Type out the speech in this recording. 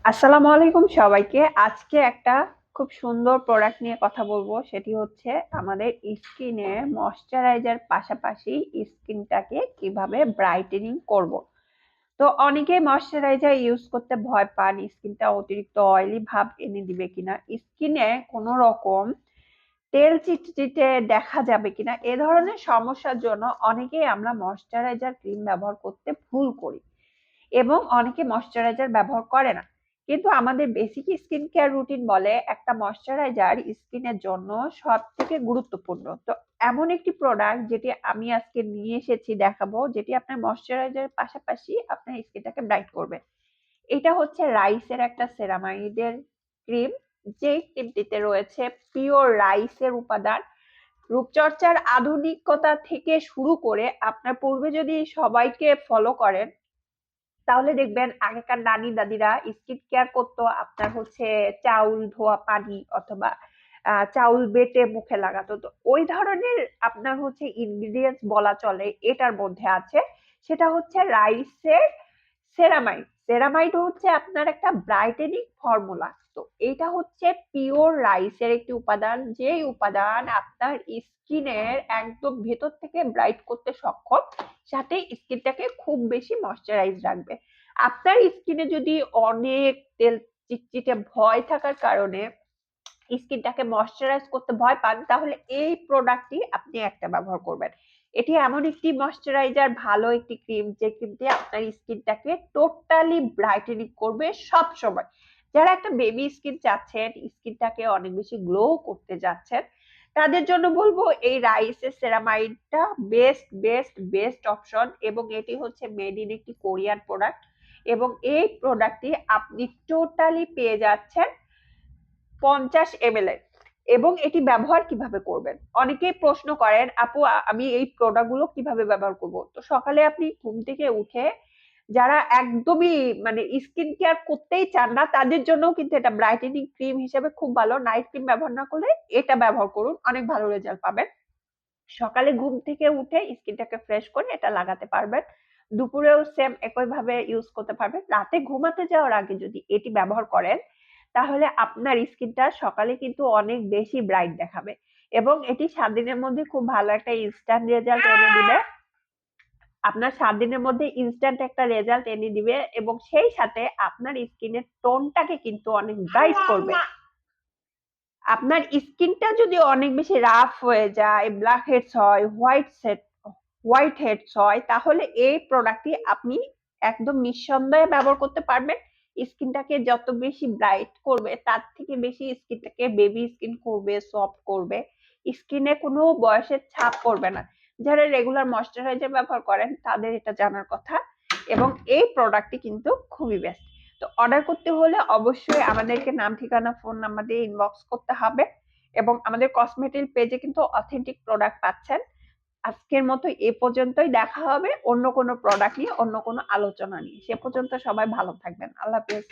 আসসালামু আলাইকুম সবাইকে। আজকে একটা খুব সুন্দর প্রোডাক্ট নিয়ে কথা বলবো, সেটি হচ্ছে আমাদের স্কিনে ময়শ্চারাইজার পাশাপাশি স্কিনটাকে কিভাবে ব্রাইটেনিং করব। তো অনেকে ময়শ্চারাইজার ইউজ করতে ভয় পান, স্কিনটা অতিরিক্ত অয়েলি ভাব এনে দিবে কিনা, স্কিনে কোনো রকম তেল চিটচিটে দেখা যাবে কিনা, এ ধরনের সমস্যার জন্য অনেকেই আমরা ময়শ্চারাইজার ক্রিম ব্যবহার করতে ভুল করি এবং অনেকে ময়শ্চারাইজার ব্যবহার করে না। কিন্তু আমাদের বেসিক স্কিন কেয়ার রুটিন বলে একটা ময়শ্চারাইজার স্কিনের জন্য সব থেকে গুরুত্বপূর্ণ। তো এমন একটি প্রোডাক্ট যেটি আমি আজকে নিয়ে এসেছি দেখাবো, যেটি আপনার ময়শ্চারাইজারের পাশাপাশি আপনার স্কিনটাকে ব্রাইট করবে। এটা হচ্ছে রাইসের একটা সেরামাইডের ক্রিম, যে ক্রিমটিতে রয়েছে পিওর রাইসের উপাদান। রূপচর্চার আধুনিকতা থেকে শুরু করে আপনার পূর্বে যদি সবাইকে ফলো করেন, তাহলে দেখবেন আগেকার নানি দাদিরা স্কিন কেয়ার করতো আপনার হচ্ছে চাউল ধোয়া পানি অথবা চাউল বেটে মুখে লাগাতো। তো ওই ধরনের আপনার হচ্ছে ইনগ্রিডিয়েন্টস বলা চলে এটার মধ্যে আছে। সেটা হচ্ছে রাইসের সেরামাইড। সেরামাইড হচ্ছে আপনার একটা ব্রাইটেনিং ফর্মুলা। তো এটা হচ্ছে পিওর রাইসের একটি উপাদান, যে উপাদান আপনার স্কিনের একদম ভেতর থেকে ব্রাইট করতে সক্ষম, সাথে স্কিনটাকে খুব বেশি ময়শ্চারাইজ রাখবে। আপনার স্কিনে যদি অনেক তেল চিটচিটে ভয় থাকার কারণে স্কিনটাকে ময়শ্চারাইজ করতে ভয় পান, তাহলে এই প্রোডাক্টটি আপনি একটা ব্যবহার করবেন। এটি এমন একটি ময়শ্চারাইজার, ভালো একটি ক্রিম, যে ক্রিমটি আপনার স্কিনটাকে টোটালি ব্রাইটেনিং করবে সব সময়। যারা একটা বেবি স্কিন চাচ্ছেন, স্কিনটাকে অনেক বেশি গ্লো করতে যাচ্ছেন, তাদের জন্য বলবো এই রাইসের সেরামাইডটা বেস্ট বেস্ট বেস্ট অপশন। এবং এটি হচ্ছে মেড ইন একটি কোরিয়ান প্রোডাক্ট, এবং এই প্রোডাক্টটি আপনি টোটালি পেয়ে যাচ্ছেন 50 ml এর। এবং এটি ব্যবহার কিভাবে করবেন, অনেকেই প্রশ্ন করেন, আপু আমি এই প্রোডাক্ট গুলো কিভাবে ব্যবহার করব। তো সকালে আপনি ঘুম থেকে উঠে যারা একদমই মানে স্কিন কেয়ার করতেই চান না, তাদের জন্য কিন্তু এটা ব্রাইটেনিং ক্রিম হিসেবে খুব ভালো। নাইট ক্রিম ব্যবহার না করলে এটা ব্যবহার করুন, অনেক ভালো রেজাল্ট পাবেন। সকালে ঘুম থেকে উঠে স্কিনটাকে ফ্রেশ করে এটা লাগাতে পারবেন। দুপুরেও সেম একই ভাবে ইউজ করতে পারবেন। রাতে ঘুমাতে যাওয়ার আগে যদি এটি ব্যবহার করেন, তাহলে আপনার স্কিনটা সকালে কিন্তু অনেক বেশি ব্রাইট দেখাবে। এবং এটি 7 দিনের মধ্যে খুব ভালো একটা ইনস্ট্যান্ট রেজাল্ট এনে দিবে। আপনার 7 দিনের মধ্যে ইনস্ট্যান্ট একটা রেজাল্ট এনে দিবে, এবং সেই সাথে আপনার স্কিনের টোনটাকে কিন্তু অনেক ব্রাইট করবে। আপনার স্কিনটা যদি অনেক বেশি রাফ হয়ে যায়, ব্ল্যাক হেডস হয়, হোয়াইট হেডস হয়, তাহলে এই প্রোডাক্টটি আপনি একদম নিঃসন্দেহে ব্যবহার করতে পারবেন। স্কিনটাকে যত বেশি ব্রাইট করবে, তার থেকে বেশি স্কিনটাকে বেবি স্কিন করবে, সফট করবে। স্কিনে কোনো বয়সের ছাপ পড়বে না। যারা রেগুলার ময়শ্চারাইজার ব্যবহার করেন তাদের এটা জানার কথা। এবং এই প্রোডাক্টটি কিন্তু খুবই বেস্ট। তো অর্ডার করতে হলে অবশ্যই আমাদেরকে নাম, ঠিকানা, ফোন নাম্বার দিয়ে ইনবক্স করতে হবে। এবং আমাদের কসমেটিক পেজে কিন্তু অথেন্টিক প্রোডাক্ট পাচ্ছেন। আজকের মতো এ পর্যন্তই, দেখা হবে অন্য কোনো প্রোডাক্ট নিয়ে, অন্য কোনো আলোচনা নিয়ে। সে পর্যন্ত সবাই ভালো থাকবেন। আল্লাহ হাফেজ।